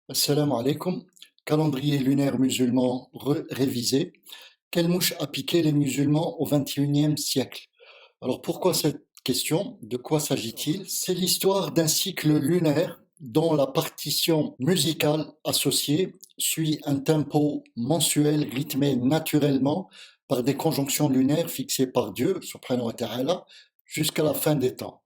Assalamu alaikum. Calendrier lunaire musulman révisé. Quelle mouche a piqué les musulmans au XXIe siècle? Alors pourquoi cette question? De quoi s'agit-il? C'est l'histoire d'un cycle lunaire dont la partition musicale associée suit un tempo mensuel rythmé naturellement par des conjonctions lunaires fixées par Dieu, subhanahu wa ta'ala, jusqu'à la fin des temps.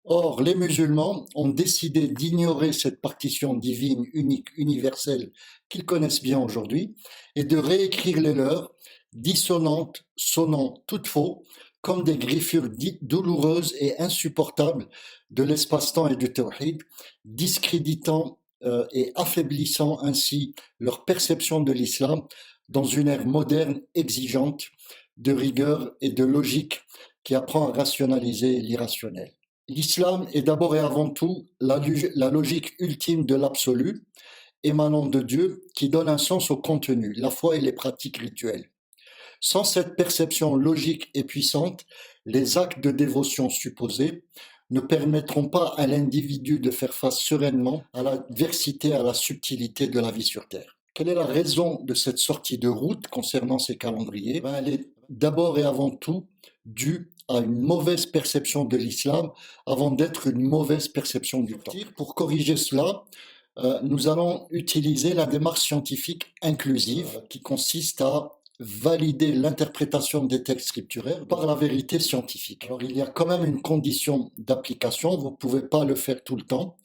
Or, les musulmans ont décidé d'ignorer cette partition divine, unique, universelle qu'ils connaissent bien aujourd'hui et de réécrire les leurs, dissonantes, sonnant toutes faux, comme des griffures douloureuses et insupportables de l'espace-temps et du tawhid, discréditant et affaiblissant ainsi leur perception de l'islam dans une ère moderne exigeante de rigueur et de logique qui apprend à rationaliser l'irrationnel. L'islam est d'abord et avant tout la logique ultime de l'absolu, émanant de Dieu, qui donne un sens au contenu, la foi et les pratiques rituelles. Sans cette perception logique et puissante, les actes de dévotion supposés ne permettront pas à l'individu de faire face sereinement à l'adversité, à la subtilité de la vie sur Terre. Quelle est la raison de cette sortie de route concernant ces calendriers? Elle est d'abord et avant tout due à une mauvaise perception de l'islam avant d'être une mauvaise perception du temps. Pour corriger cela, nous allons utiliser la démarche scientifique inclusive qui consiste à valider l'interprétation des textes scripturaires par la vérité scientifique. Alors il y a quand même une condition d'application, vous ne pouvez pas le faire tout le temps.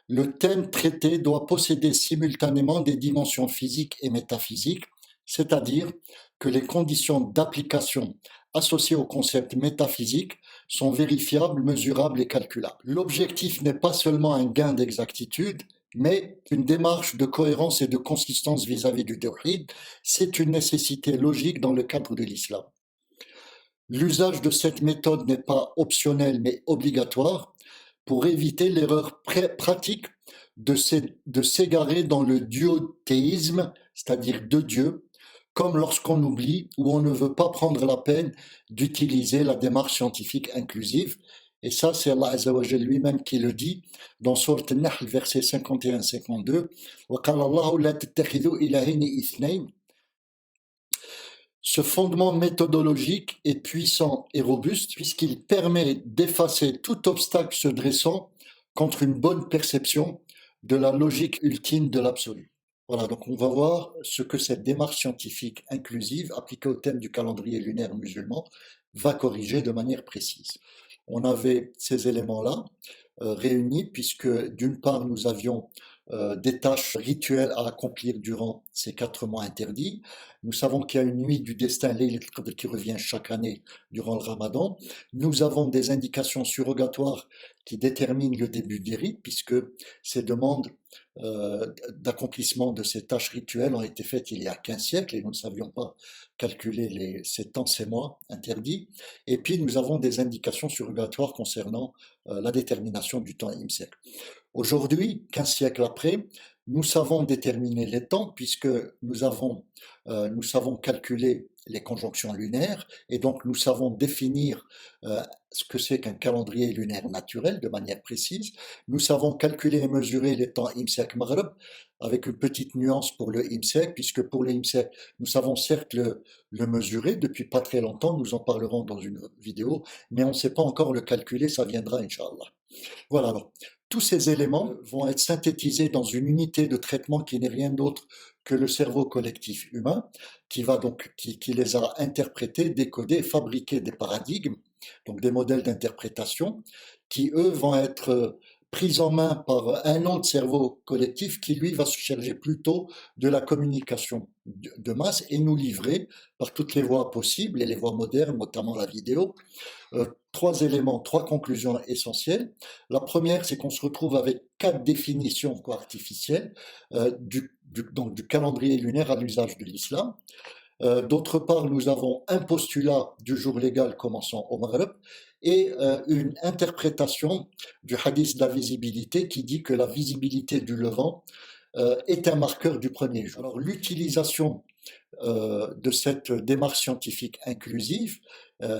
Le thème traité doit posséder simultanément des dimensions physiques et métaphysiques, c'est-à-dire que les conditions d'application associées au concept métaphysique sont vérifiables, mesurables et calculables. L'objectif n'est pas seulement un gain d'exactitude, mais une démarche de cohérence et de consistance vis-à-vis du tawhid. C'est une nécessité logique dans le cadre de l'islam. L'usage de cette méthode n'est pas optionnel mais obligatoire pour éviter l'erreur pratique de s'égarer dans le duothéisme, c'est-à-dire deux dieux, comme lorsqu'on oublie ou on ne veut pas prendre la peine d'utiliser la démarche scientifique inclusive. Et ça, c'est Allah Azza wa Jal lui-même qui le dit dans Sourate An-Nahl, versets 51-52. وَقَالَ اللَّهُ لَا تَتَّخِذُوا إِلَهَيْنِ اثْنَيْنِ. Ce fondement méthodologique est puissant et robuste puisqu'il permet d'effacer tout obstacle se dressant contre une bonne perception de la logique ultime de l'absolu. Voilà, donc on va voir ce que cette démarche scientifique inclusive appliquée au thème du calendrier lunaire musulman va corriger de manière précise. On avait ces éléments-là réunis puisque d'une part nous avions des tâches rituelles à accomplir durant ces 4 mois interdits. Nous savons qu'il y a une nuit du destin Layl al-Qadr qui revient chaque année durant le Ramadan. Nous avons des indications surrogatoires qui déterminent le début des rites, puisque ces demandes d'accomplissement de ces tâches rituelles ont été faites il y a 15 siècles et nous ne savions pas calculer ces temps, ces mois interdits. Et puis nous avons des indications surrogatoires concernant la détermination du temps imsek. Aujourd'hui, 15 siècles après, nous savons déterminer les temps puisque nous savons calculer les conjonctions lunaires et donc nous savons définir ce que c'est qu'un calendrier lunaire naturel de manière précise. Nous savons calculer et mesurer les temps Imsek Maghreb avec une petite nuance pour le Imsek puisque pour le Imsek, nous savons certes le mesurer depuis pas très longtemps, nous en parlerons dans une vidéo, mais on ne sait pas encore le calculer, ça viendra Inch'Allah. Voilà, alors, tous ces éléments vont être synthétisés dans une unité de traitement qui n'est rien d'autre que le cerveau collectif humain, qui les a interprétés, décodés, fabriqués des paradigmes, donc des modèles d'interprétation, qui eux vont être pris en main par un autre cerveau collectif qui lui va se charger plutôt de la communication de masse et nous livrer par toutes les voies possibles et les voies modernes, notamment la vidéo, 3 éléments, 3 conclusions essentielles. La première, c'est qu'on se retrouve avec 4 définitions artificielles donc du calendrier lunaire à l'usage de l'islam. D'autre part, nous avons un postulat du jour légal commençant au Maghreb et une interprétation du hadith de la visibilité qui dit que la visibilité du levant est un marqueur du premier jour. Alors l'utilisation de cette démarche scientifique inclusive,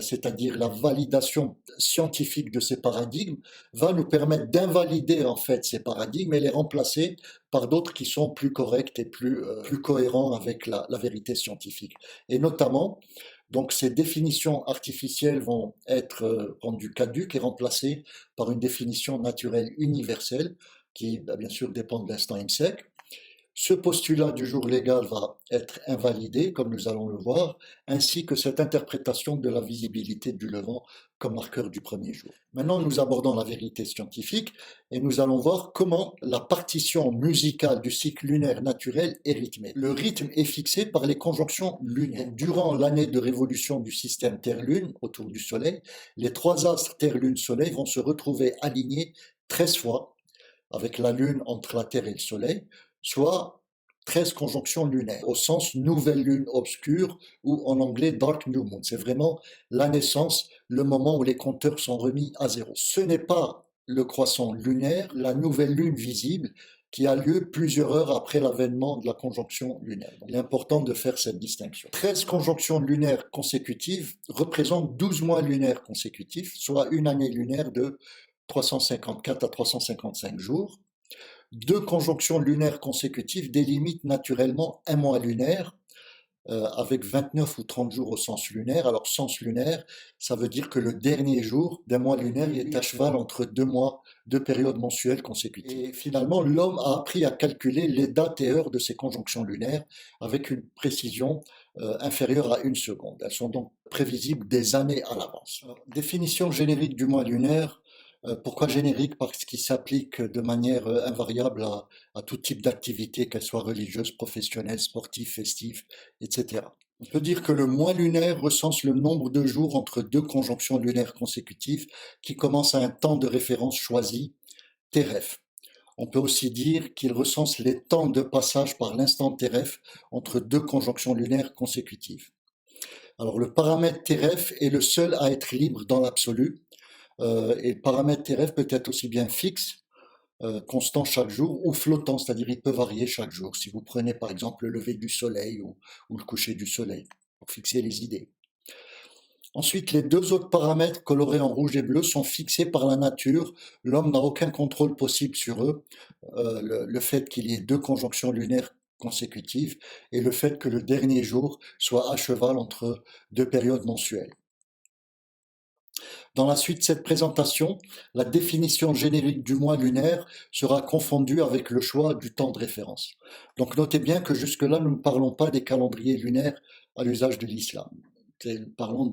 c'est-à-dire la validation scientifique de ces paradigmes, va nous permettre d'invalider en fait ces paradigmes et les remplacer par d'autres qui sont plus corrects et plus cohérents avec la vérité scientifique. Et notamment, donc ces définitions artificielles vont être rendues caduques et remplacées par une définition naturelle universelle qui, bien sûr, dépend de l'instant INSEC. Ce postulat du jour légal va être invalidé, comme nous allons le voir, ainsi que cette interprétation de la visibilité du levant comme marqueur du premier jour. Maintenant, nous abordons la vérité scientifique et nous allons voir comment la partition musicale du cycle lunaire naturel est rythmée. Le rythme est fixé par les conjonctions lunaires. Durant l'année de révolution du système Terre-Lune autour du Soleil, les trois astres Terre-Lune-Soleil vont se retrouver alignés 13 fois, avec la Lune entre la Terre et le Soleil, soit 13 conjonctions lunaires, au sens nouvelle lune obscure ou en anglais dark new moon. C'est vraiment la naissance, le moment où les compteurs sont remis à zéro. Ce n'est pas le croissant lunaire, la nouvelle lune visible, qui a lieu plusieurs heures après l'avènement de la conjonction lunaire. Donc, il est important de faire cette distinction. 13 conjonctions lunaires consécutives représentent 12 mois lunaires consécutifs, soit une année lunaire de 354 à 355 jours. Deux conjonctions lunaires consécutives délimitent naturellement un mois lunaire avec 29 ou 30 jours au sens lunaire. Alors sens lunaire, ça veut dire que le dernier jour d'un mois lunaire est à cheval entre 2 mois, 2 périodes mensuelles consécutives. Et finalement, l'homme a appris à calculer les dates et heures de ces conjonctions lunaires avec une précision inférieure à 1 seconde. Elles sont donc prévisibles des années à l'avance. Définition générique du mois lunaire. Pourquoi générique? Parce qu'il s'applique de manière invariable à tout type d'activité, qu'elle soit religieuse, professionnelle, sportive, festive, etc. On peut dire que le mois lunaire recense le nombre de jours entre deux conjonctions lunaires consécutives qui commencent à un temps de référence choisi, TRF. On peut aussi dire qu'il recense les temps de passage par l'instant TRF entre deux conjonctions lunaires consécutives. Alors le paramètre TRF est le seul à être libre dans l'absolu. Et le paramètre TRF peut être aussi bien fixe, constant chaque jour, ou flottant, c'est-à-dire il peut varier chaque jour. Si vous prenez par exemple le lever du soleil ou le coucher du soleil, pour fixer les idées. Ensuite, les deux autres paramètres colorés en rouge et bleu sont fixés par la nature. L'homme n'a aucun contrôle possible sur eux. Le fait qu'il y ait deux conjonctions lunaires consécutives et le fait que le dernier jour soit à cheval entre deux périodes mensuelles. Dans la suite de cette présentation, la définition générique du mois lunaire sera confondue avec le choix du temps de référence. Donc notez bien que jusque-là, nous ne parlons pas des calendriers lunaires à l'usage de l'islam. Nous parlons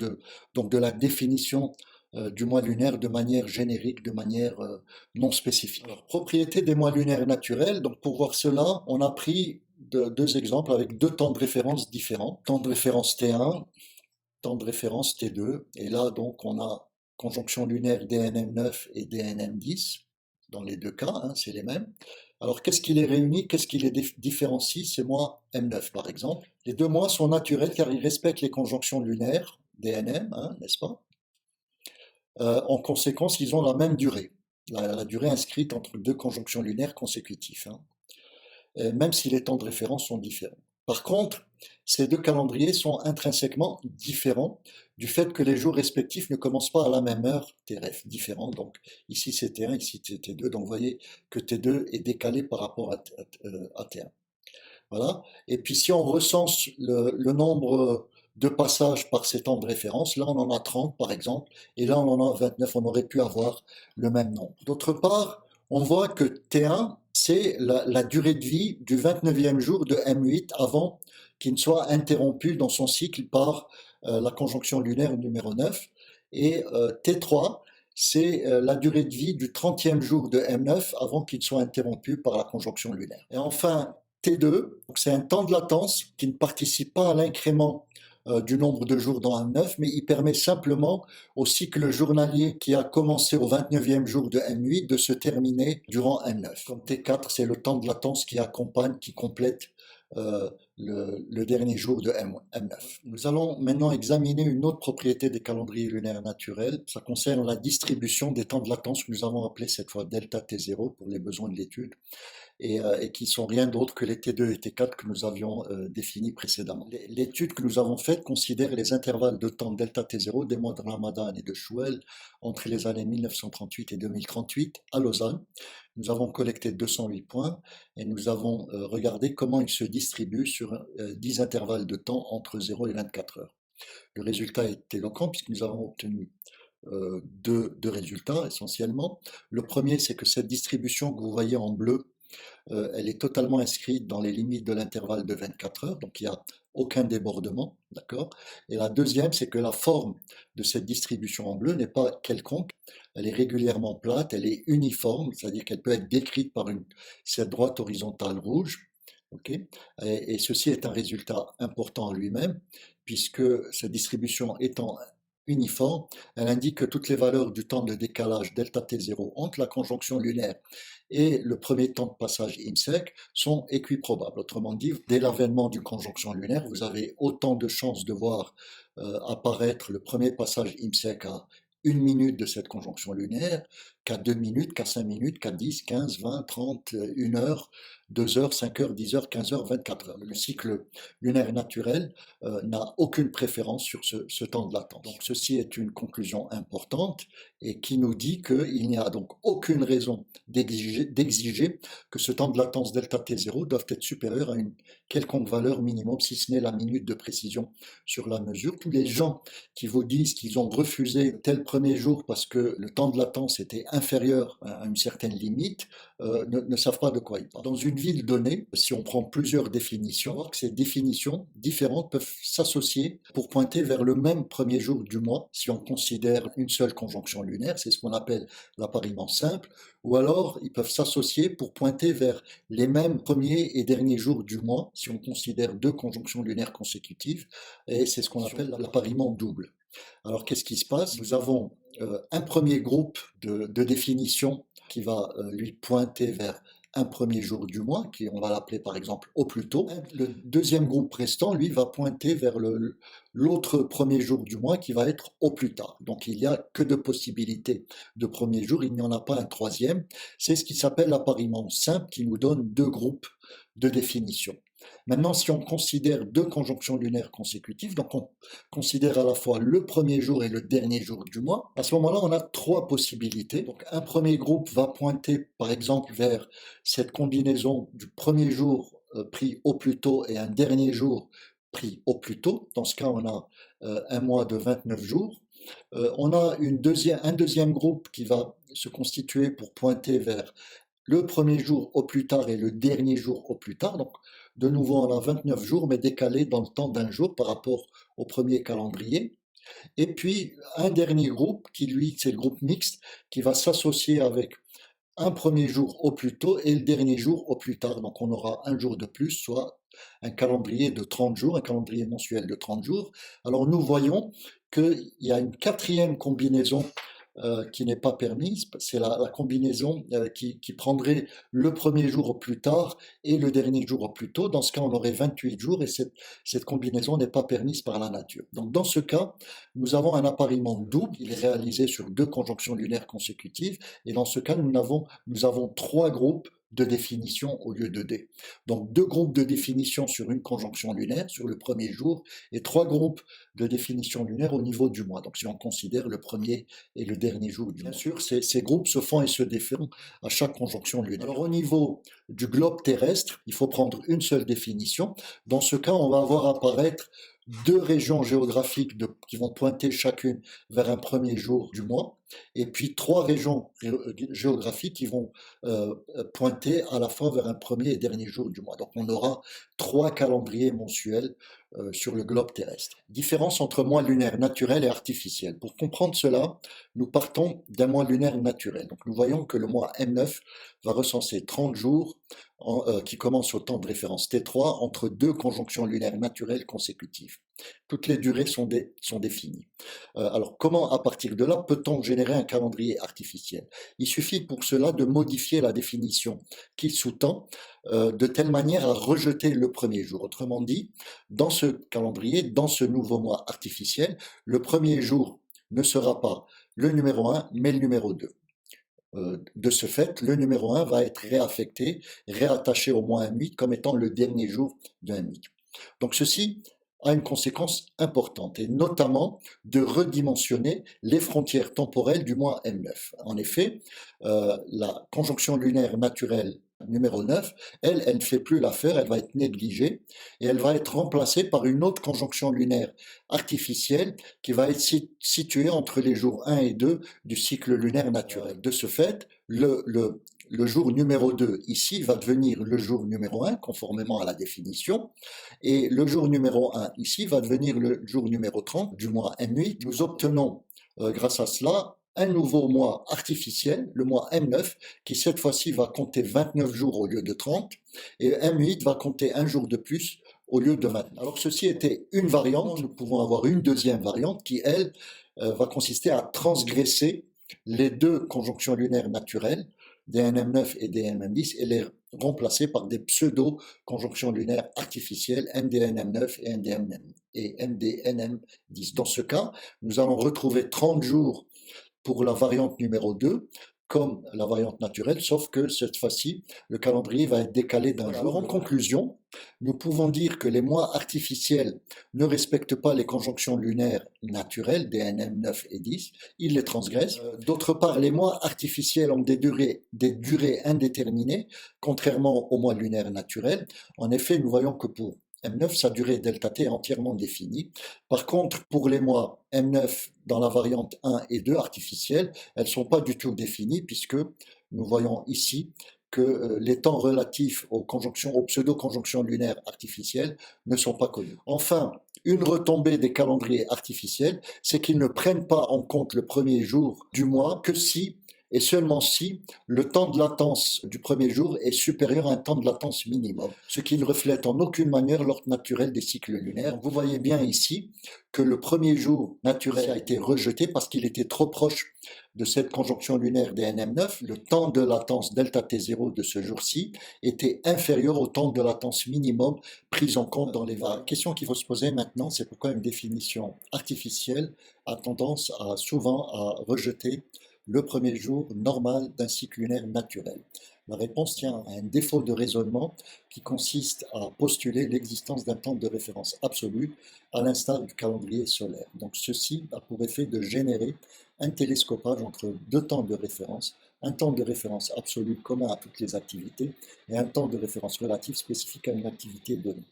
donc de la définition du mois lunaire de manière générique, de manière non spécifique. Alors, propriété des mois lunaires naturels, donc pour voir cela, on a pris deux exemples avec deux temps de référence différents. Temps de référence T1, temps de référence T2, et là donc on a conjonction lunaire DNM9 et DNM10, dans les deux cas, hein, c'est les mêmes. Alors qu'est-ce qui les réunit, qu'est-ce qui les différencie? C'est mois M9 par exemple. Les deux mois sont naturels car ils respectent les conjonctions lunaires, DNM, hein, n'est-ce pas? En conséquence, ils ont la même durée, la durée inscrite entre deux conjonctions lunaires consécutives, hein, même si les temps de référence sont différents. Par contre, ces deux calendriers sont intrinsèquement différents du fait que les jours respectifs ne commencent pas à la même heure, TRF différent. Donc ici c'est T1, ici c'est T2. Donc vous voyez que T2 est décalé par rapport à T1. Voilà. Et puis si on recense le nombre de passages par ces temps de référence, là on en a 30 par exemple, et là on en a 29, on aurait pu avoir le même nombre. D'autre part, on voit que T1, c'est la durée de vie du 29e jour de M8 avant qu'il ne soit interrompu dans son cycle par la conjonction lunaire numéro 9. Et T3, c'est la durée de vie du 30e jour de M9 avant qu'il soit interrompu par la conjonction lunaire. Et enfin, T2, c'est un temps de latence qui ne participe pas à l'incrément du nombre de jours dans M9, mais il permet simplement au cycle journalier qui a commencé au 29e jour de M8 de se terminer durant M9. Comme T4, c'est le temps de latence qui accompagne, qui complète le dernier jour de M9. Nous allons maintenant examiner une autre propriété des calendriers lunaires naturels. Ça concerne la distribution des temps de latence que nous avons appelé cette fois delta T0 pour les besoins de l'étude et qui sont rien d'autre que les T2 et T4 que nous avions définis précédemment. L'étude que nous avons faite considère les intervalles de temps delta T0 des mois de Ramadan et de Chouel entre les années 1938 et 2038 à Lausanne. Nous avons collecté 208 points et nous avons regardé comment ils se distribuent sur 10 intervalles de temps entre 0 et 24 heures. Le résultat est éloquent puisque nous avons obtenu deux résultats essentiellement. Le premier, c'est que cette distribution que vous voyez en bleu, elle est totalement inscrite dans les limites de l'intervalle de 24 heures, donc il n'y a aucun débordement, d'accord? Et la deuxième, c'est que la forme de cette distribution en bleu n'est pas quelconque, elle est régulièrement plate, elle est uniforme, c'est-à-dire qu'elle peut être décrite par cette droite horizontale rouge, ok? Et ceci est un résultat important en lui-même, puisque cette distribution étant uniforme, elle indique que toutes les valeurs du temps de décalage delta T0 entre la conjonction lunaire et le premier temps de passage IMSEC sont équiprobables. Autrement dit, dès l'avènement d'une conjonction lunaire, vous avez autant de chances de voir apparaître le premier passage IMSEC à 1 minute de cette conjonction lunaire qu'à 2 minutes, qu'à 5 minutes, qu'à 10, 15, 20, 30, 1 heure, 2 heures, 5 heures, 10 heures, 15 heures, 24 heures. Le cycle lunaire naturel n'a aucune préférence sur ce temps de latence. Donc ceci est une conclusion importante et qui nous dit qu'il n'y a donc aucune raison d'exiger que ce temps de latence delta T0 doit être supérieur à une quelconque valeur minimum, si ce n'est la minute de précision sur la mesure. Tous les gens qui vous disent qu'ils ont refusé tel premier jour parce que le temps de latence était inférieur à une certaine limite, ne savent pas de quoi ils parlent. Dans une ville donnée, si on prend plusieurs définitions, on voit que ces définitions différentes peuvent s'associer pour pointer vers le même premier jour du mois, si on considère une seule conjonction lunaire, c'est ce qu'on appelle l'appariement simple, ou alors ils peuvent s'associer pour pointer vers les mêmes premiers et derniers jours du mois, si on considère deux conjonctions lunaires consécutives, et c'est ce qu'on appelle l'appariement double. Alors qu'est-ce qui se passe? Nous avons un premier groupe de définition qui va lui pointer vers un premier jour du mois, qui on va l'appeler par exemple au plus tôt. Le deuxième groupe restant, lui, va pointer vers l'autre premier jour du mois qui va être au plus tard. Donc il n'y a que deux possibilités de premier jour, il n'y en a pas un troisième. C'est ce qui s'appelle l'appariement simple qui nous donne deux groupes de définition. Maintenant, si on considère deux conjonctions lunaires consécutives, donc on considère à la fois le premier jour et le dernier jour du mois, à ce moment-là, on a trois possibilités. Donc, un premier groupe va pointer, par exemple, vers cette combinaison du premier jour pris au plus tôt et un dernier jour pris au plus tôt. Dans ce cas, on a un mois de 29 jours. On a un deuxième groupe qui va se constituer pour pointer vers le premier jour au plus tard et le dernier jour au plus tard. Donc, de nouveau, on a 29 jours, mais décalés dans le temps d'un jour par rapport au premier calendrier. Et puis, un dernier groupe, qui lui, c'est le groupe mixte, qui va s'associer avec un premier jour au plus tôt et le dernier jour au plus tard. Donc, on aura un jour de plus, soit un calendrier de 30 jours, un calendrier mensuel de 30 jours. Alors, nous voyons qu'il y a une quatrième combinaison qui n'est pas permise, c'est la combinaison qui prendrait le premier jour au plus tard et le dernier jour au plus tôt. Dans ce cas, on aurait 28 jours et cette combinaison n'est pas permise par la nature. Donc dans ce cas, nous avons un appariement double, il est réalisé sur deux conjonctions lunaires consécutives et dans ce cas, nous avons trois groupes de définition au lieu de D. Donc deux groupes de définition sur une conjonction lunaire, sur le premier jour, et trois groupes de définition lunaire au niveau du mois. Donc si on considère le premier et le dernier jour du mois. Bien sûr, ces groupes se font et se défont à chaque conjonction lunaire. Alors au niveau du globe terrestre, il faut prendre une seule définition. Dans ce cas, on va voir apparaître deux régions géographiques qui vont pointer chacune vers un premier jour du mois, et puis trois régions géographiques qui vont pointer à la fois vers un premier et dernier jour du mois. Donc on aura trois calendriers mensuels sur le globe terrestre. Différence entre mois lunaire naturel et artificiel. Pour comprendre cela, nous partons d'un mois lunaire naturel. Donc nous voyons que le mois M9 va recenser 30 jours qui commence au temps de référence T3 entre deux conjonctions lunaires naturelles consécutives. Toutes les durées sont définies. Alors, comment, à partir de là, peut-on générer un calendrier artificiel? Il suffit pour cela de modifier la définition qui sous-tend de telle manière à rejeter le premier jour. Autrement dit, dans ce calendrier, dans ce nouveau mois artificiel, le premier jour ne sera pas le numéro 1, mais le numéro 2. De ce fait, le numéro 1 va être réaffecté, réattaché au mois M8 comme étant le dernier jour de M8. Donc ceci a une conséquence importante, et notamment de redimensionner les frontières temporelles du mois M9. En effet, la conjonction lunaire naturelle numéro 9, elle ne fait plus l'affaire, elle va être négligée, et elle va être remplacée par une autre conjonction lunaire artificielle qui va être située entre les jours 1 et 2 du cycle lunaire naturel. De ce fait, le jour numéro 2 ici va devenir le jour numéro 1, conformément à la définition, et le jour numéro 1 ici va devenir le jour numéro 30 du mois M8. Nous obtenons, grâce à cela, un nouveau mois artificiel, le mois M9, qui cette fois-ci va compter 29 jours au lieu de 30, et M8 va compter un jour de plus au lieu de 29. Alors ceci était une variante, nous pouvons avoir une deuxième variante qui, elle, va consister à transgresser les deux conjonctions lunaires naturelles, DNM9 et DNM10, et les remplacer par des pseudo-conjonctions lunaires artificielles, MDNM9 et MDNM10. Dans ce cas, nous allons retrouver 30 jours pour la variante numéro 2, comme la variante naturelle, sauf que cette fois-ci, le calendrier va être décalé d'un jour. Alors en conclusion, nous pouvons dire que les mois artificiels ne respectent pas les conjonctions lunaires naturelles, DNM 9 et 10, ils les transgressent. D'autre part, les mois artificiels ont des durées indéterminées, contrairement aux mois lunaires naturels. En effet, nous voyons que pour M9, sa durée delta t est entièrement définie. Par contre, pour les mois M9 dans la variante 1 et 2 artificielle, elles ne sont pas du tout définies puisque nous voyons ici que les temps relatifs aux pseudo-conjonctions lunaires artificielles ne sont pas connus. Enfin, une retombée des calendriers artificiels, c'est qu'ils ne prennent pas en compte le premier jour du mois que si et seulement si le temps de latence du premier jour est supérieur à un temps de latence minimum, ce qui ne reflète en aucune manière l'ordre naturel des cycles lunaires. Vous voyez bien ici que le premier jour naturel a été rejeté parce qu'il était trop proche de cette conjonction lunaire DNM9. Le temps de latence delta T0 de ce jour-ci était inférieur au temps de latence minimum pris en compte dans les variables. La question qu'il faut se poser maintenant, c'est pourquoi une définition artificielle a tendance souvent à rejeter le premier jour normal d'un cycle lunaire naturel. La réponse tient à un défaut de raisonnement qui consiste à postuler l'existence d'un temps de référence absolu, à l'instar du calendrier solaire. Donc ceci a pour effet de générer un télescopage entre deux temps de référence, un temps de référence absolu commun à toutes les activités et un temps de référence relatif spécifique à une activité donnée.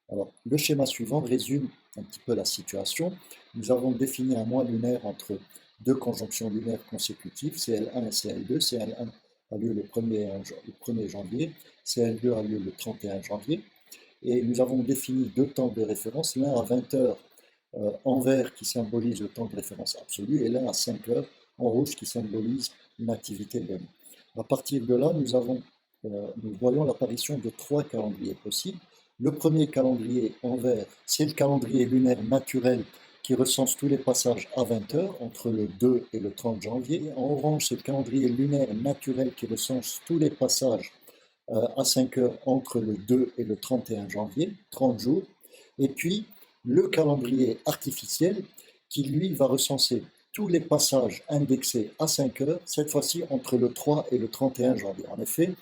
Alors, le schéma suivant résume un petit peu la situation. Nous avons défini un mois lunaire entre deux conjonctions lunaires consécutives, CL1 et CL2. CL1 a lieu le 1er janvier, CL2 a lieu le 31 janvier. Et nous avons défini deux temps de référence, l'un à 20 heures en vert qui symbolise le temps de référence absolu, et l'un à 5 heures en rouge qui symbolise une activité donnée. À partir de là, nous voyons l'apparition de trois calendriers possibles. Le premier calendrier en vert, c'est le calendrier lunaire naturel qui recense tous les passages à 20 heures, entre le 2 et le 30 janvier. En orange, c'est le calendrier lunaire naturel qui recense tous les passages à 5 heures entre le 2 et le 31 janvier, 30 jours. Et puis, le calendrier artificiel qui, lui, va recenser tous les passages indexés à 5 heures, cette fois-ci entre le 3 et le 31 janvier. En effet,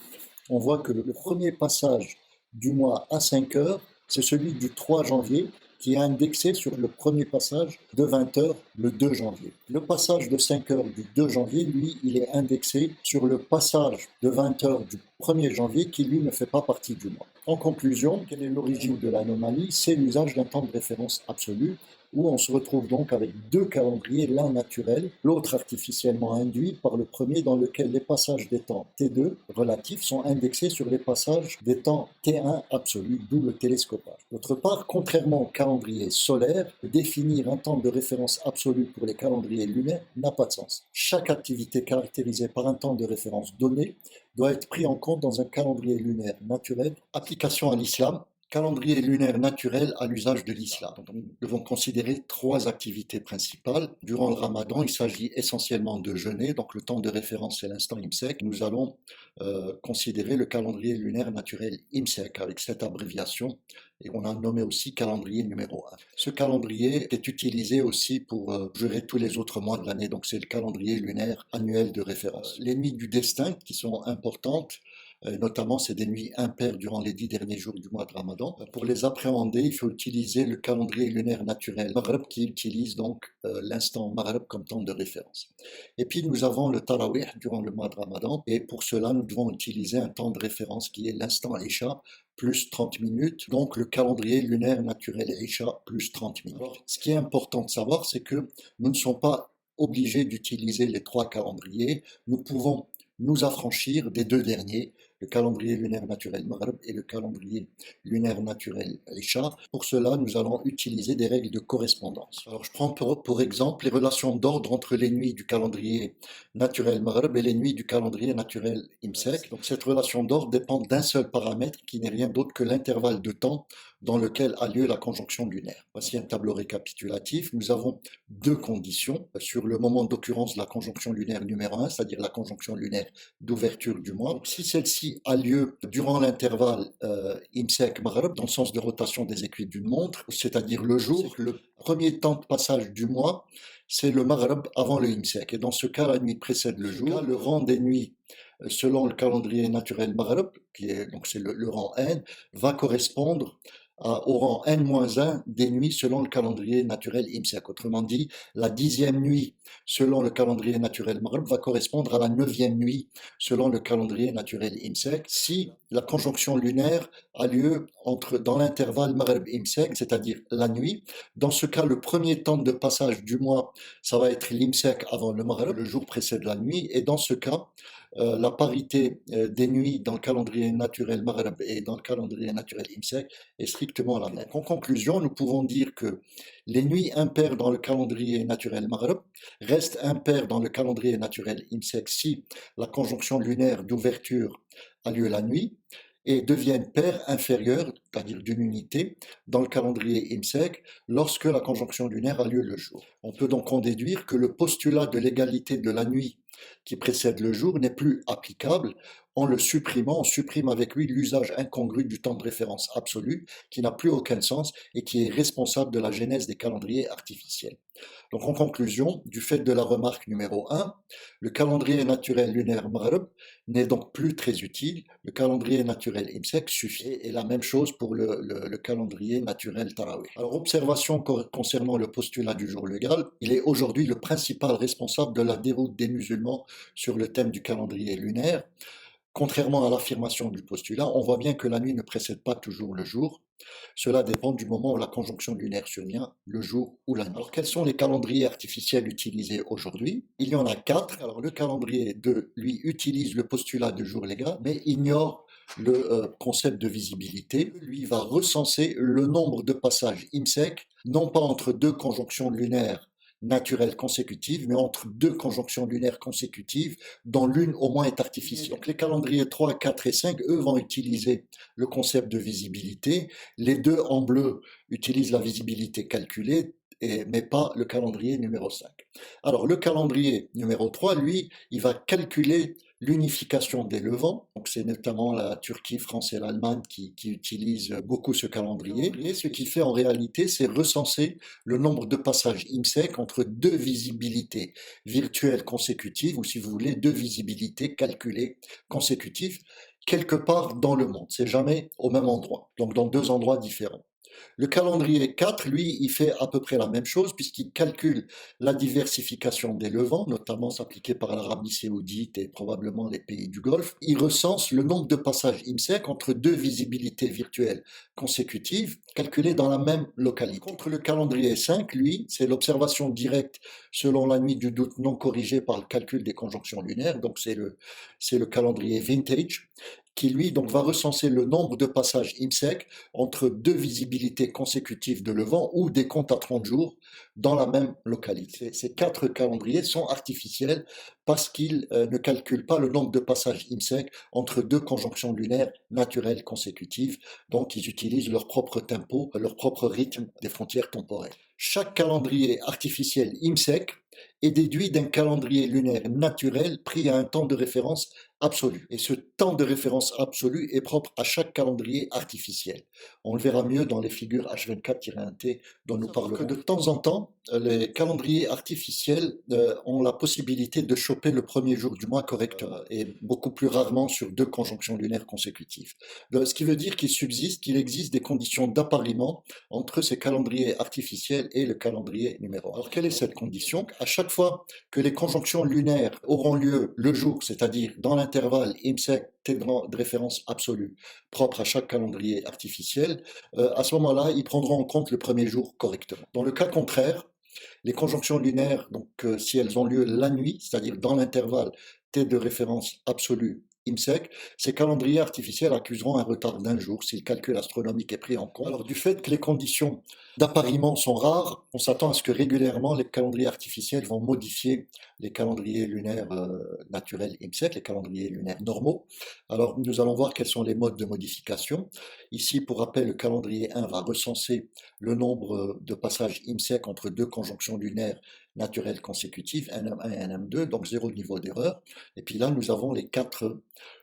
on voit que le premier passage du mois à 5 heures, c'est celui du 3 janvier, qui est indexé sur le premier passage de 20 heures le 2 janvier. Le passage de 5 heures du 2 janvier, lui, il est indexé sur le passage de 20 heures du 1er janvier qui, lui, ne fait pas partie du mois. En conclusion, quelle est l'origine de l'anomalie? C'est l'usage d'un temps de référence absolu, où on se retrouve donc avec deux calendriers, l'un naturel, l'autre artificiellement induit par le premier dans lequel les passages des temps T2 relatifs sont indexés sur les passages des temps T1 absolus, d'où le télescopage. D'autre part, contrairement au calendrier solaire, définir un temps de référence absolu pour les calendriers lunaires n'a pas de sens. Chaque activité caractérisée par un temps de référence donné doit être pris en compte dans un calendrier lunaire naturel. Application à l'islam. Calendrier lunaire naturel à l'usage de l'islam. Nous devons considérer trois activités principales. Durant le ramadan, il s'agit essentiellement de jeûner, donc le temps de référence c'est l'instant IMSEC. Nous allons considérer le calendrier lunaire naturel IMSEC avec cette abréviation et on a nommé aussi calendrier numéro 1. Ce calendrier est utilisé aussi pour gérer tous les autres mois de l'année, donc c'est le calendrier lunaire annuel de référence. Les nuits du destin qui sont importantes, notamment c'est des nuits impaires durant les 10 derniers jours du mois de Ramadan. Pour les appréhender, il faut utiliser le calendrier lunaire naturel Maghreb qui utilise donc l'instant Maghreb comme temps de référence. Et puis nous avons le Tarawih durant le mois de Ramadan et pour cela nous devons utiliser un temps de référence qui est l'instant Isha plus 30 minutes, donc le calendrier lunaire naturel Isha plus 30 minutes. Alors, ce qui est important de savoir, c'est que nous ne sommes pas obligés d'utiliser les trois calendriers, nous pouvons nous affranchir des deux derniers, le calendrier lunaire naturel Maghreb et le calendrier lunaire naturel Isha. Pour cela, nous allons utiliser des règles de correspondance. Alors, je prends pour exemple les relations d'ordre entre les nuits du calendrier naturel Maghreb et les nuits du calendrier naturel IMSEC. Donc, cette relation d'ordre dépend d'un seul paramètre qui n'est rien d'autre que l'intervalle de temps dans lequel a lieu la conjonction lunaire. Voici un tableau récapitulatif. Nous avons deux conditions sur le moment d'occurrence de la conjonction lunaire numéro 1, c'est-à-dire la conjonction lunaire d'ouverture du mois. Donc, si celle-ci a lieu durant l'intervalle IMSEC-Maghreb, dans le sens de rotation des aiguilles d'une montre, c'est-à-dire le jour, le premier temps de passage du mois, c'est le Maghreb avant le IMSEC. Et dans ce cas, la nuit précède le jour. Le rang des nuits selon le calendrier naturel Maghreb, qui est donc c'est le rang N, va correspondre au rang N-1 des nuits selon le calendrier naturel IMSEC. Autrement dit, la 10e nuit selon le calendrier naturel Maghreb va correspondre à la 9e nuit selon le calendrier naturel IMSEC si la conjonction lunaire a lieu dans l'intervalle Maghreb-IMSEC, c'est-à-dire la nuit. Dans ce cas, le premier temps de passage du mois, ça va être l'IMSEC avant le Maghreb, le jour précède la nuit, et dans ce cas, la parité des nuits dans le calendrier naturel Maghreb et dans le calendrier naturel IMSEC est strictement la même. En conclusion, nous pouvons dire que les nuits impaires dans le calendrier naturel Maghreb restent impaires dans le calendrier naturel IMSEC si la conjonction lunaire d'ouverture a lieu la nuit et deviennent paires inférieures, c'est-à-dire d'une unité, dans le calendrier IMSEC lorsque la conjonction lunaire a lieu le jour. On peut donc en déduire que le postulat de l'égalité de la nuit qui précède le jour n'est plus applicable. En le supprimant, on supprime avec lui l'usage incongru du temps de référence absolu qui n'a plus aucun sens et qui est responsable de la genèse des calendriers artificiels. Donc en conclusion, du fait de la remarque numéro 1, le calendrier naturel lunaire Maghreb n'est donc plus très utile, le calendrier naturel IMSEC suffit, et la même chose pour le calendrier naturel Tarawih. Alors observation concernant le postulat du jour légal, il est aujourd'hui le principal responsable de la déroute des musulmans sur le thème du calendrier lunaire. Contrairement à l'affirmation du postulat, on voit bien que la nuit ne précède pas toujours le jour. Cela dépend du moment où la conjonction lunaire survient, le jour ou la nuit. Alors, quels sont les calendriers artificiels utilisés aujourd'hui? Il y en a 4. Alors, le calendrier 2, lui, utilise le postulat de jour légal, mais ignore le concept de visibilité. Lui va recenser le nombre de passages IMSEC, non pas entre deux conjonctions lunaires naturelles consécutives, mais entre deux conjonctions lunaires consécutives, dont l'une au moins est artificielle. Donc les calendriers 3, 4 et 5, eux, vont utiliser le concept de visibilité. Les deux en bleu utilisent la visibilité calculée, mais pas le calendrier numéro 5. Alors le calendrier numéro 3, lui, il va calculer l'unification des levants. Donc c'est notamment la Turquie, France et l'Allemagne qui utilisent beaucoup ce calendrier. Et ce qu'il fait en réalité, c'est recenser le nombre de passages IMSEC entre deux visibilités virtuelles consécutives, ou si vous voulez, deux visibilités calculées consécutives, quelque part dans le monde. C'est jamais au même endroit, donc dans deux endroits différents. Le calendrier 4, lui, il fait à peu près la même chose puisqu'il calcule la diversification des levants, notamment s'appliquée par l'Arabie Saoudite et probablement les pays du Golfe. Il recense le nombre de passages IMSEC entre deux visibilités virtuelles consécutives calculées dans la même localité. Contre le calendrier 5, lui, c'est l'observation directe selon la nuit du doute non corrigée par le calcul des conjonctions lunaires, donc c'est le calendrier vintage, qui lui donc va recenser le nombre de passages IMSEC entre deux visibilités consécutives de levant ou des comptes à 30 jours dans la même localité. Ces 4 calendriers sont artificiels parce qu'ils ne calculent pas le nombre de passages IMSEC entre 2 conjonctions lunaires naturelles consécutives, donc ils utilisent leur propre tempo, leur propre rythme des frontières temporelles. Chaque calendrier artificiel IMSEC est déduit d'un calendrier lunaire naturel pris à un temps de référence absolu. Et ce temps de référence absolu est propre à chaque calendrier artificiel. On le verra mieux dans les figures H24-1T dont nous parlerons. De temps en temps, les calendriers artificiels ont la possibilité de choper le premier jour du mois correctement et beaucoup plus rarement sur 2 conjonctions lunaires consécutives. Ce qui veut dire qu'il existe des conditions d'appariement entre ces calendriers artificiels et le calendrier numéro 1. Alors quelle est cette condition? À chaque fois que les conjonctions lunaires auront lieu le jour, c'est-à-dire dans l'intervalle IMSEC T de référence absolue, propre à chaque calendrier artificiel, à ce moment-là, ils prendront en compte le premier jour correctement. Dans le cas contraire, les conjonctions lunaires, donc si elles ont lieu la nuit, c'est-à-dire dans l'intervalle T de référence absolue IMSEC, ces calendriers artificiels accuseront un retard d'1 jour si le calcul astronomique est pris en compte. Alors du fait que les conditions d'appariement sont rares, on s'attend à ce que régulièrement les calendriers artificiels vont modifier les calendriers lunaires naturels IMSEC, les calendriers lunaires normaux. Alors nous allons voir quels sont les modes de modification. Ici, pour rappel, le calendrier 1 va recenser le nombre de passages IMSEC entre 2 conjonctions lunaires naturelles consécutives, NM1 et NM2, donc 0 niveau d'erreur. Et puis là, nous avons les 4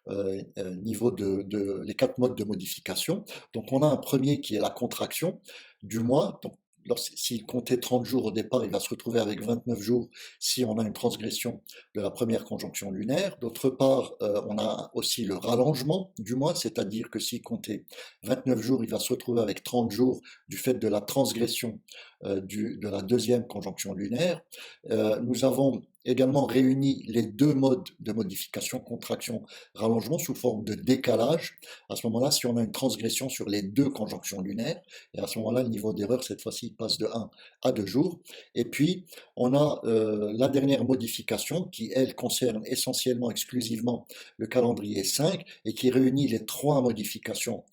les 4 modes de modification. Donc on a un premier qui est la contraction du mois. Donc, s'il comptait 30 jours au départ, il va se retrouver avec 29 jours si on a une transgression de la première conjonction lunaire. D'autre part, on a aussi le rallongement du mois, c'est-à-dire que s'il comptait 29 jours, il va se retrouver avec 30 jours du fait de la transgression de la deuxième conjonction lunaire. Nous avons également réuni les 2 modes de modification, contraction, rallongement, sous forme de décalage. À ce moment-là, si on a une transgression sur les 2 conjonctions lunaires, et à ce moment-là, le niveau d'erreur, cette fois-ci, passe de 1 à 2 jours. Et puis, on a la dernière modification qui, elle, concerne essentiellement, exclusivement le calendrier 5 et qui réunit les 3 modifications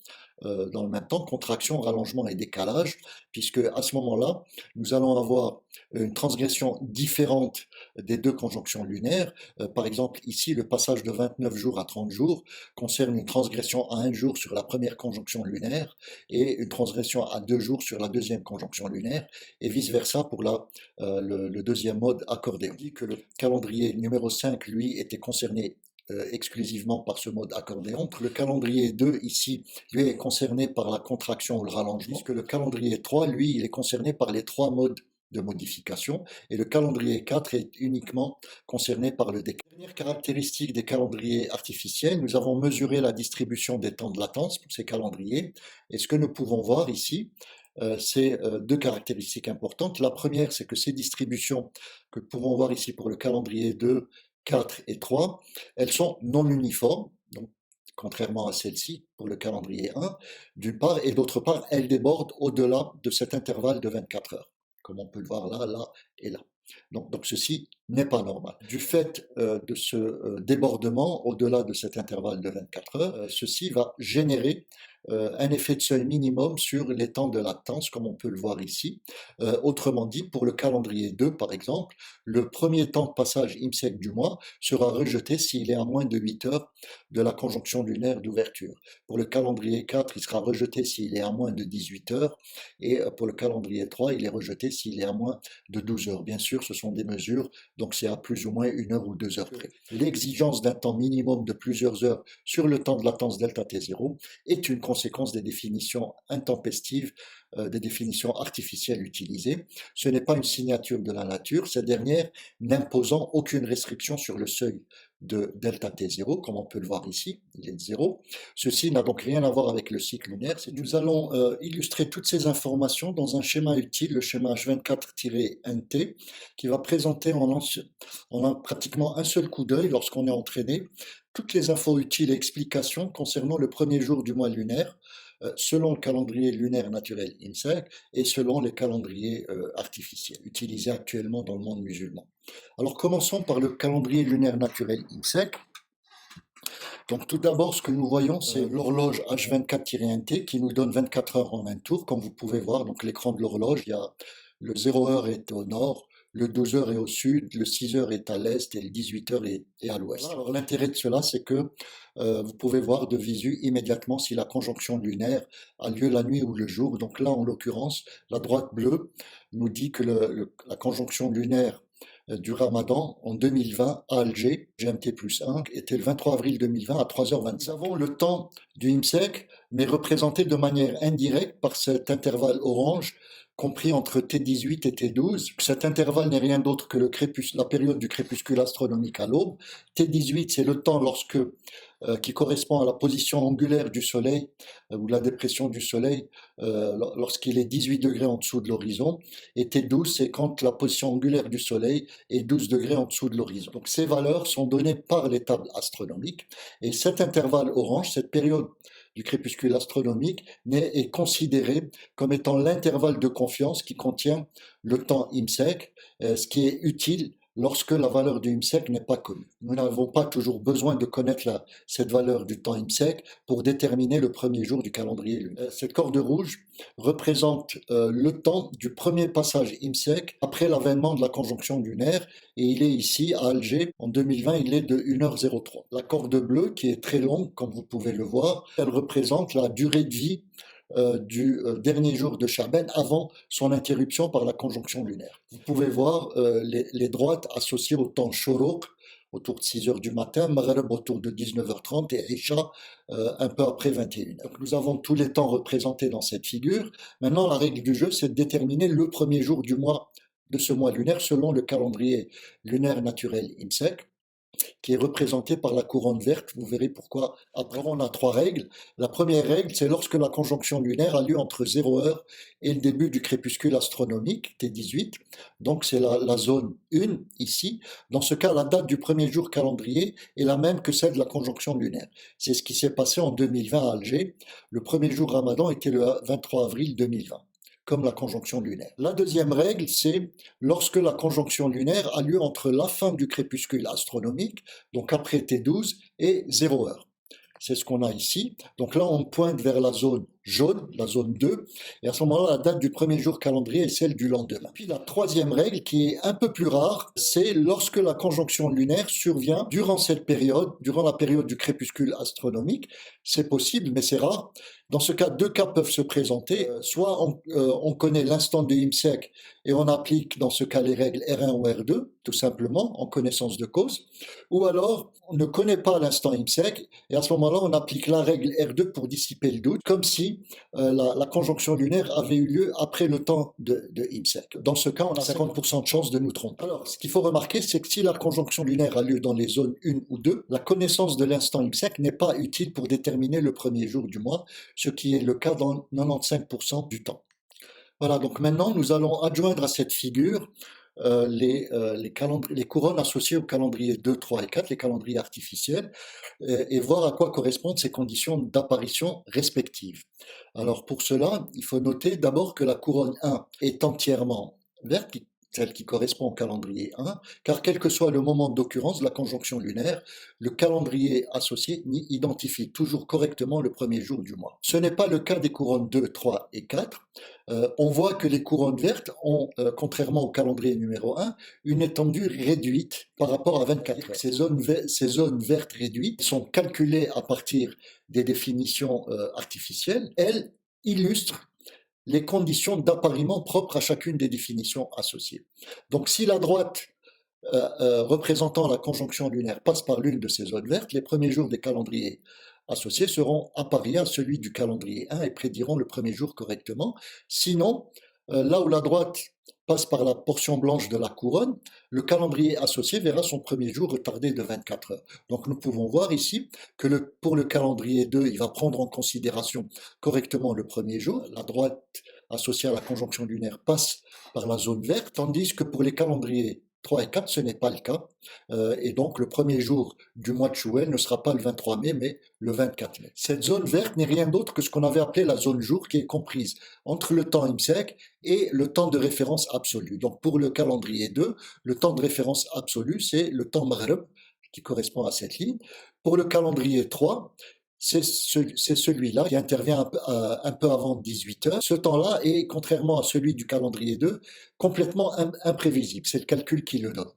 dans le même temps, contraction, rallongement et décalage, puisque à ce moment-là, nous allons avoir une transgression différente des 2 conjonctions lunaires. Par exemple, ici, le passage de 29 jours à 30 jours concerne une transgression à 1 jour sur la première conjonction lunaire et une transgression à 2 jours sur la deuxième conjonction lunaire, et vice-versa pour le deuxième mode accordéon. On dit que le calendrier numéro 5, lui, était concerné exclusivement par ce mode accordéon. Le calendrier 2, ici, lui est concerné par la contraction ou le rallongement, puisque le calendrier 3, lui, il est concerné par les 3 modes de modification, et le calendrier 4 est uniquement concerné par le décalage. Dernière caractéristique des calendriers artificiels, nous avons mesuré la distribution des temps de latence pour ces calendriers, et ce que nous pouvons voir ici, c'est 2 caractéristiques importantes. La première, c'est que ces distributions que nous pouvons voir ici pour le calendrier 2, 4 et 3, elles sont non uniformes, donc contrairement à celle-ci pour le calendrier 1, d'une part, et d'autre part, elles débordent au-delà de cet intervalle de 24 heures, comme on peut le voir là, là et là. Donc ceci n'est pas normal. Du fait de ce débordement au-delà de cet intervalle de 24 heures, ceci va générer un effet de seuil minimum sur les temps de latence, comme on peut le voir ici. Autrement dit, pour le calendrier 2, par exemple, le premier temps de passage IMSEC du mois sera rejeté s'il est à moins de 8 heures de la conjonction lunaire d'ouverture. Pour le calendrier 4, il sera rejeté s'il est à moins de 18 heures, et pour le calendrier 3, il est rejeté s'il est à moins de 12 heures. Bien sûr, ce sont des mesures, donc c'est à plus ou moins 1 heure ou 2 heures près. L'exigence d'un temps minimum de plusieurs heures sur le temps de latence delta T0 est une conséquence des définitions intempestives, des définitions artificielles utilisées. Ce n'est pas une signature de la nature, cette dernière n'imposant aucune restriction sur le seuil de delta T0, comme on peut le voir ici, il est de 0. Ceci n'a donc rien à voir avec le cycle lunaire. Nous allons illustrer toutes ces informations dans un schéma utile, le schéma H24-NT, qui va présenter en pratiquement un seul coup d'œil, lorsqu'on est entraîné, toutes les infos utiles et explications concernant le premier jour du mois lunaire, selon le calendrier lunaire naturel IMSEC et selon les calendriers artificiels utilisés actuellement dans le monde musulman. Alors commençons par le calendrier lunaire naturel IMSEC. Donc tout d'abord, ce que nous voyons, c'est l'horloge H24-NT qui nous donne 24 heures en un tour, comme vous pouvez voir. Donc l'écran de l'horloge, il y a Le 0 heure est au nord, le 12 heures est au sud, le 6 heures est à l'est et le 18 heures est à l'ouest. Alors l'intérêt de cela, c'est que vous pouvez voir de visu immédiatement si la conjonction lunaire a lieu la nuit ou le jour. Donc là, en l'occurrence, la droite bleue nous dit que la conjonction lunaire du Ramadan en 2020 à Alger, GMT+1, était le 23 avril 2020 à 3h25. Nous avons le temps du IMSEC, mais représenté de manière indirecte par cet intervalle orange compris entre T18 et T12. Cet intervalle n'est rien d'autre que la période du crépuscule astronomique à l'aube. T18, c'est le temps qui correspond à la position angulaire du Soleil ou la dépression du Soleil lorsqu'il est 18 degrés en dessous de l'horizon. Et T12, c'est quand la position angulaire du Soleil est 12 degrés en dessous de l'horizon. Donc ces valeurs sont données par les tables astronomiques. Et cet intervalle orange, cette période du crépuscule astronomique, est considéré comme étant l'intervalle de confiance qui contient le temps IMSEC, ce qui est utile lorsque la valeur du IMSEC n'est pas connue. Nous n'avons pas toujours besoin de connaître cette valeur du temps IMSEC pour déterminer le premier jour du calendrier lunaire. Cette corde rouge représente le temps du premier passage IMSEC après l'avènement de la conjonction lunaire, et il est ici à Alger. En 2020, il est de 1h03. La corde bleue, qui est très longue, comme vous pouvez le voir, elle représente la durée de vie du dernier jour de Chaban avant son interruption par la conjonction lunaire. Vous pouvez voir les droites associées au temps Shoroq, autour de 6 heures du matin, Maghreb autour de 19h30 et Isha un peu après 21h. Donc nous avons tous les temps représentés dans cette figure. Maintenant, la règle du jeu, c'est de déterminer le premier jour du mois de ce mois lunaire selon le calendrier lunaire naturel IMSEC, qui est représenté par la couronne verte. Vous verrez pourquoi. Après, on a 3 règles. La première règle, c'est lorsque la conjonction lunaire a lieu entre 0 heure et le début du crépuscule astronomique, T18. Donc, c'est la zone 1, ici. Dans ce cas, la date du premier jour calendrier est la même que celle de la conjonction lunaire. C'est ce qui s'est passé en 2020 à Alger. Le premier jour Ramadan était le 23 avril 2020. Comme la conjonction lunaire. La deuxième règle, c'est lorsque la conjonction lunaire a lieu entre la fin du crépuscule astronomique, donc après T12, et 0 heure. C'est ce qu'on a ici. Donc là, on pointe vers la zone jaune, la zone 2, et à ce moment-là, la date du premier jour calendrier est celle du lendemain. Puis la troisième règle, qui est un peu plus rare, c'est lorsque la conjonction lunaire survient durant cette période, durant la période du crépuscule astronomique. C'est possible, mais c'est rare. Dans ce cas, 2 cas peuvent se présenter. Soit on connaît l'instant de IMSEC et on applique dans ce cas les règles R1 ou R2, tout simplement, en connaissance de cause. Ou alors, on ne connaît pas l'instant IMSEC et à ce moment-là, on applique la règle R2 pour dissiper le doute, comme si la conjonction lunaire avait eu lieu après le temps de IMSEC. Dans ce cas, on a 50% de chance de nous tromper. Alors, ce qu'il faut remarquer, c'est que si la conjonction lunaire a lieu dans les zones 1 ou 2, la connaissance de l'instant IMSEC n'est pas utile pour déterminer le premier jour du mois, ce qui est le cas dans 95% du temps. Voilà, donc maintenant nous allons adjoindre à cette figure les couronnes associées au calendrier 2, 3 et 4, les calendriers artificiels, et voir à quoi correspondent ces conditions d'apparition respectives. Alors pour cela, il faut noter d'abord que la couronne 1 est entièrement verte, celle qui correspond au calendrier 1, car quel que soit le moment d'occurrence de la conjonction lunaire, le calendrier associé identifie toujours correctement le premier jour du mois. Ce n'est pas le cas des couronnes 2, 3 et 4. On voit que les couronnes vertes ont, contrairement au calendrier numéro 1, une étendue réduite par rapport à 24 heures. Ces zones vertes réduites sont calculées à partir des définitions artificielles. Elles illustrent les conditions d'appariement propres à chacune des définitions associées. Donc si la droite représentant la conjonction lunaire passe par l'une de ces zones vertes, les premiers jours des calendriers associés seront appariés à celui du calendrier 1 et prédiront le premier jour correctement. Sinon, là où la droite passe par la portion blanche de la couronne, le calendrier associé verra son premier jour retardé de 24 heures. Donc nous pouvons voir ici que pour le calendrier 2, il va prendre en considération correctement le premier jour. La droite associée à la conjonction lunaire passe par la zone verte, tandis que pour les calendriers 3 et 4, ce n'est pas le cas. Et donc, le premier jour du mois de Chouel ne sera pas le 23 mai, mais le 24 mai. Cette zone verte n'est rien d'autre que ce qu'on avait appelé la zone jour, qui est comprise entre le temps IMSEC et le temps de référence absolu. Donc, pour le calendrier 2, le temps de référence absolu, c'est le temps Maghreb, qui correspond à cette ligne. Pour le calendrier 3, c'est celui-là qui intervient un peu avant 18 heures. Ce temps-là est, contrairement à celui du calendrier 2, complètement imprévisible. C'est le calcul qui le donne.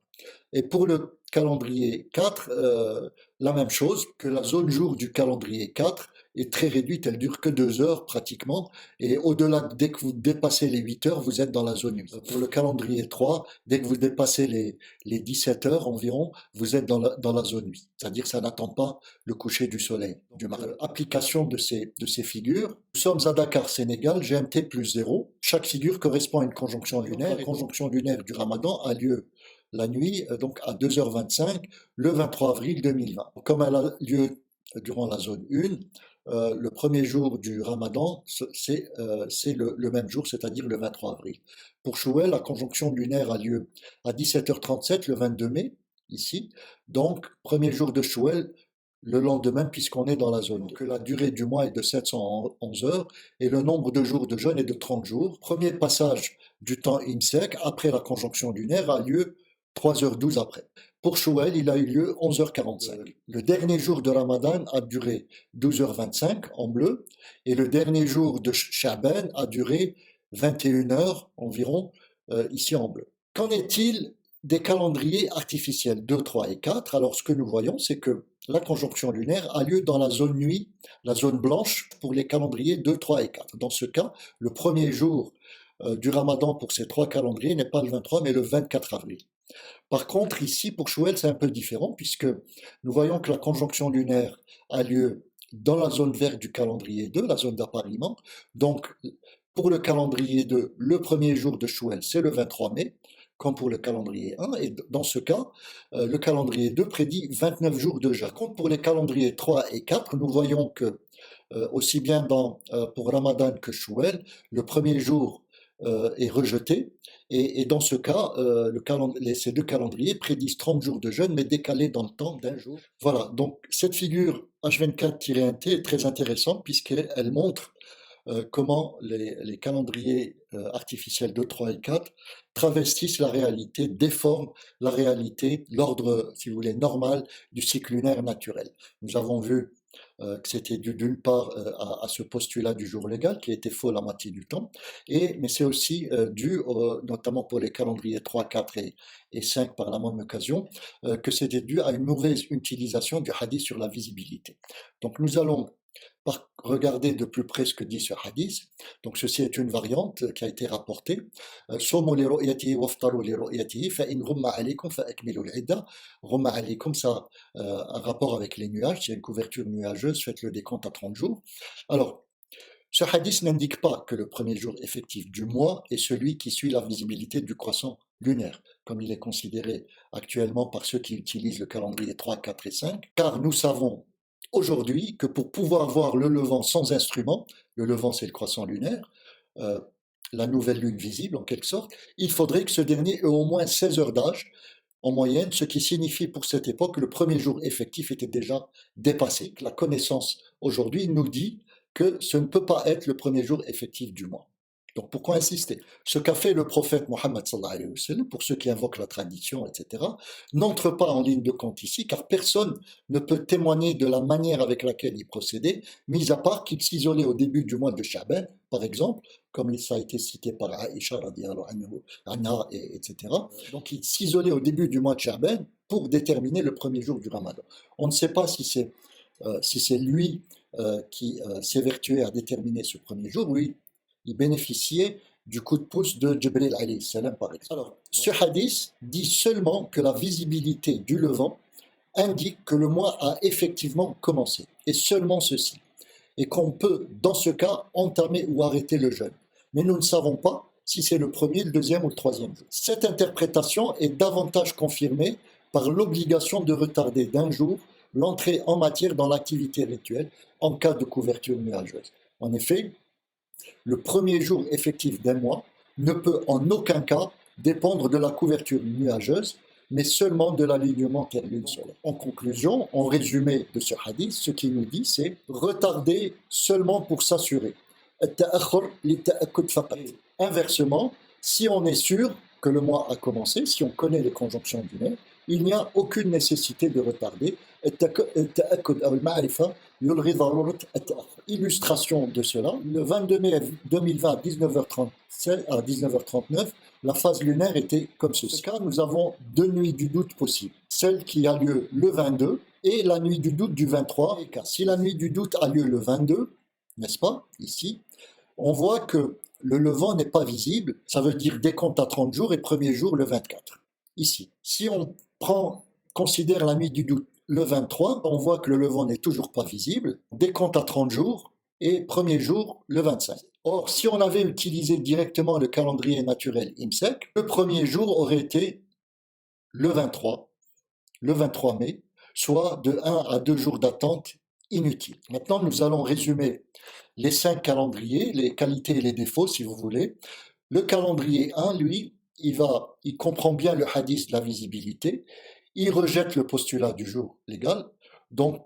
Et pour le calendrier 4, la même chose, que la zone jour du calendrier 4 est très réduite, elle dure que 2 heures pratiquement, et au-delà, dès que vous dépassez les 8 heures, vous êtes dans la zone nuit. Pour le calendrier 3, dès que vous dépassez les 17 heures environ, vous êtes dans la zone nuit, c'est-à-dire que ça n'attend pas le coucher du soleil, du matin. Application de ces figures, nous sommes à Dakar, Sénégal, GMT plus 0. Chaque figure correspond à une conjonction lunaire. La conjonction lunaire du Ramadan a lieu la nuit, donc à 2h25, le 23 avril 2020. Comme elle a lieu durant la zone 1, le premier jour du Ramadan, c'est le même jour, c'est-à-dire le 23 avril. Pour Chouel, la conjonction lunaire a lieu à 17h37, le 22 mai, ici. Donc, premier jour de Chouel, le lendemain, puisqu'on est dans la zone. Que la durée du mois est de 711 heures et le nombre de jours de jeûne est de 30 jours. Premier passage du temps IMSEC après la conjonction lunaire a lieu 3h12 après. Pour Chouel, il a eu lieu 11h45. Le dernier jour de Ramadan a duré 12h25 en bleu et le dernier jour de Sha'ban a duré 21 heures environ ici en bleu. Qu'en est-il des calendriers artificiels 2, 3 et 4? Alors ce que nous voyons, c'est que la conjonction lunaire a lieu dans la zone nuit, la zone blanche pour les calendriers 2, 3 et 4. Dans ce cas, le premier jour du Ramadan pour ces trois calendriers n'est pas le 23 mais le 24 avril. Par contre, ici, pour Chouel, c'est un peu différent puisque nous voyons que la conjonction lunaire a lieu dans la zone verte du calendrier 2, la zone d'appariement. Donc, pour le calendrier 2, le premier jour de Chouel, c'est le 23 mai, comme pour le calendrier 1. Et dans ce cas, le calendrier 2 prédit 29 jours de jeûne. Par contre, pour les calendriers 3 et 4, nous voyons que, aussi bien pour Ramadan que Chouel, le premier jour est rejeté. Et dans ce cas, ces deux calendriers prédisent 30 jours de jeûne, mais décalés dans le temps d'un jour. Voilà, donc cette figure H24-1T est très intéressante puisqu'elle montre comment les calendriers artificiels 2, 3 et 4 travestissent la réalité, déforment la réalité, l'ordre, si vous voulez, normal du cycle lunaire naturel. Nous avons vu que c'était dû d'une part à ce postulat du jour légal qui était faux la moitié du temps, mais c'est aussi dû, notamment pour les calendriers 3, 4 et 5 par la même occasion, que c'était dû à une mauvaise utilisation du hadith sur la visibilité. Donc nous allons regarder de plus près ce que dit ce hadith. Donc ceci est une variante qui a été rapportée. Somu li ru'yatihi waftaru li ru'yatihi fa in ghumma alaykum fa akmilu al-idda. Ghumma alaykum, ça un rapport avec les nuages. S'il y a une couverture nuageuse, faites le décompte à 30 jours. Alors, ce hadith n'indique pas que le premier jour effectif du mois est celui qui suit la visibilité du croissant lunaire, comme il est considéré actuellement par ceux qui utilisent le calendrier 3, 4 et 5, car nous savons aujourd'hui que pour pouvoir voir le levant sans instrument, le levant c'est le croissant lunaire, la nouvelle lune visible en quelque sorte, il faudrait que ce dernier ait au moins 16 heures d'âge en moyenne, ce qui signifie pour cette époque que le premier jour effectif était déjà dépassé. La connaissance aujourd'hui nous dit que ce ne peut pas être le premier jour effectif du mois. Donc pourquoi insister? Ce qu'a fait le prophète Mohammed sallallahu alayhi wa sallam, pour ceux qui invoquent la tradition, etc., n'entre pas en ligne de compte ici, car personne ne peut témoigner de la manière avec laquelle il procédait, mis à part qu'il s'isolait au début du mois de Sha'ban, par exemple, comme ça a été cité par Aïcha, Anna, etc. Donc il s'isolait au début du mois de Sha'ban pour déterminer le premier jour du Ramadan. On ne sait pas si c'est lui qui s'évertuait à déterminer ce premier jour, oui, il bénéficiait du coup de pouce de Jibril alayhi salam par exemple. Alors, ce hadith dit seulement que la visibilité du levant indique que le mois a effectivement commencé, et seulement ceci, et qu'on peut, dans ce cas, entamer ou arrêter le jeûne. Mais nous ne savons pas si c'est le premier, le deuxième ou le troisième jour. Cette interprétation est davantage confirmée par l'obligation de retarder d'un jour l'entrée en matière dans l'activité rituelle en cas de couverture nuageuse. En effet, le premier jour effectif d'un mois ne peut en aucun cas dépendre de la couverture nuageuse, mais seulement de l'alignement Terre-Lune-Soleil. En conclusion, en résumé de ce hadith, ce qu'il nous dit, c'est retarder seulement pour s'assurer. Inversement, si on est sûr que le mois a commencé, si on connaît les conjonctions lunaires, il n'y a aucune nécessité de retarder التأكد أو المعرفة يلغي ضرورة التأخر. Illustration de cela, le 22 mai 2020 à 19h37 à 19h39, la phase lunaire était comme ceci. Dans ce cas, nous avons deux nuits du doute possibles. Celle qui a lieu le 22 et la nuit du doute du 23. Si la nuit du doute a lieu le 22, n'est-ce pas, ici, on voit que le levant n'est pas visible, ça veut dire décompte à 30 jours et premier jour le 24. Ici, si on considère la nuit du doute le 23, on voit que le levant n'est toujours pas visible, décompte à 30 jours et premier jour le 25. Or, si on avait utilisé directement le calendrier naturel IMSEC, le premier jour aurait été le 23 mai, soit de 1 à 2 jours d'attente inutile. Maintenant, nous allons résumer les 5 calendriers, les qualités et les défauts, si vous voulez. Le calendrier 1, lui, il comprend bien le hadith de la visibilité, il rejette le postulat du jour légal, donc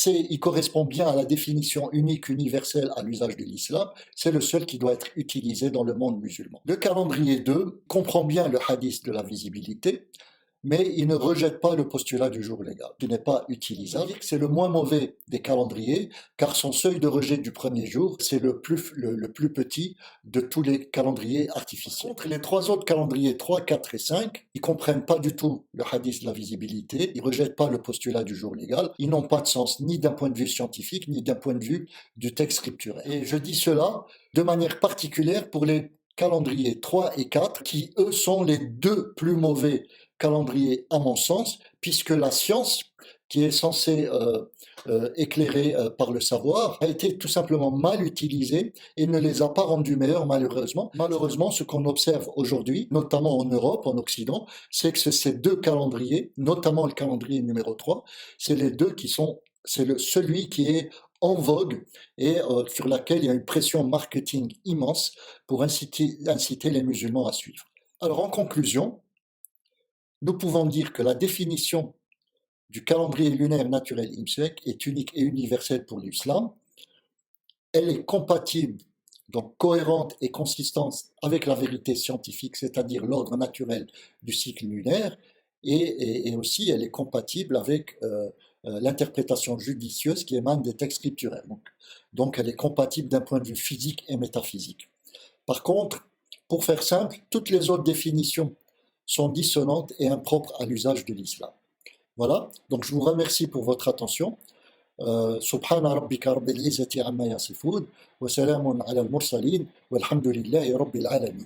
il correspond bien à la définition unique, universelle à l'usage de l'islam, c'est le seul qui doit être utilisé dans le monde musulman. Le calendrier 2 comprend bien le hadith de la visibilité, mais il ne rejette pas le postulat du jour légal, qui n'est pas utilisable. C'est le moins mauvais des calendriers, car son seuil de rejet du premier jour, c'est le plus petit de tous les calendriers artificiels. Entre les trois autres calendriers, 3, 4 et 5, ils comprennent pas du tout le hadith de la visibilité, ils rejettent pas le postulat du jour légal, ils n'ont pas de sens ni d'un point de vue scientifique, ni d'un point de vue du texte scripturel. Et je dis cela de manière particulière pour les calendriers 3 et 4, qui eux sont les deux plus mauvais calendrier à mon sens, puisque la science, qui est censée éclairer par le savoir, a été tout simplement mal utilisée et ne les a pas rendus meilleurs malheureusement. Malheureusement, ce qu'on observe aujourd'hui, notamment en Europe, en Occident, c'est que ces deux calendriers, notamment le calendrier numéro 3, c'est les deux qui sont, celui qui est en vogue et sur laquelle il y a une pression marketing immense pour inciter les musulmans à suivre. Alors en conclusion, nous pouvons dire que la définition du calendrier lunaire naturel IMSEC est unique et universelle pour l'islam. Elle est compatible, donc cohérente et consistante avec la vérité scientifique, c'est-à-dire l'ordre naturel du cycle lunaire, et aussi elle est compatible avec l'interprétation judicieuse qui émane des textes scripturaires. Donc elle est compatible d'un point de vue physique et métaphysique. Par contre, pour faire simple, toutes les autres définitions sont dissonantes et impropres à l'usage de l'islam. Voilà, donc je vous remercie pour votre attention. Subhana rabbika rabbil izzati amma yasifun, wa salamun ala al-mursalin, walhamdulillahi rabbil alamin.